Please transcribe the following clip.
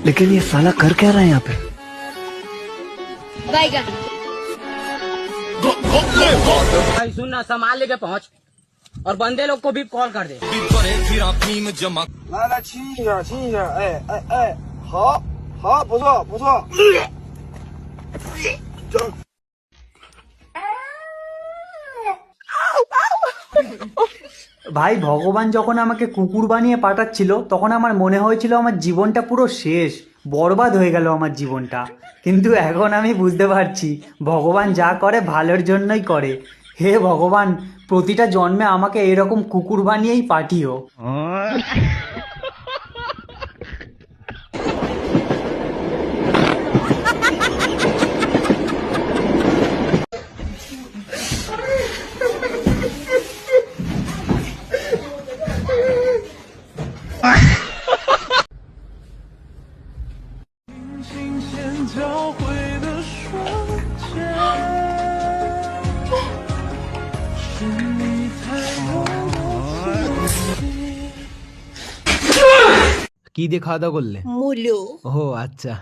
लेकिन ये साला कर क्या रहा है यहाँ पे? भाई सुन ना, संभाल लेके पहुंच और बंदे लोग को भी कॉल कर दे। 来来亲一下，亲一下，哎哎哎，好，好，不错不错。ভাই ভগবান যখন আমাকে কুকুর বানিয়ে পাঠাচ্ছিল তখন আমার মনে হয়েছিল আমার জীবনটা পুরো শেষ, বরবাদ হয়ে গেল আমার জীবনটা। কিন্তু এখন আমি বুঝতে পারছি ভগবান যা করে ভালোর জন্যই করে। হে ভগবান, প্রতিটা জন্মে আমাকে এরকম কুকুর বানিয়েই পাঠিও। কি দিয়ে খাওয়া দাওয়া করলে? মূলো। ও আচ্ছা।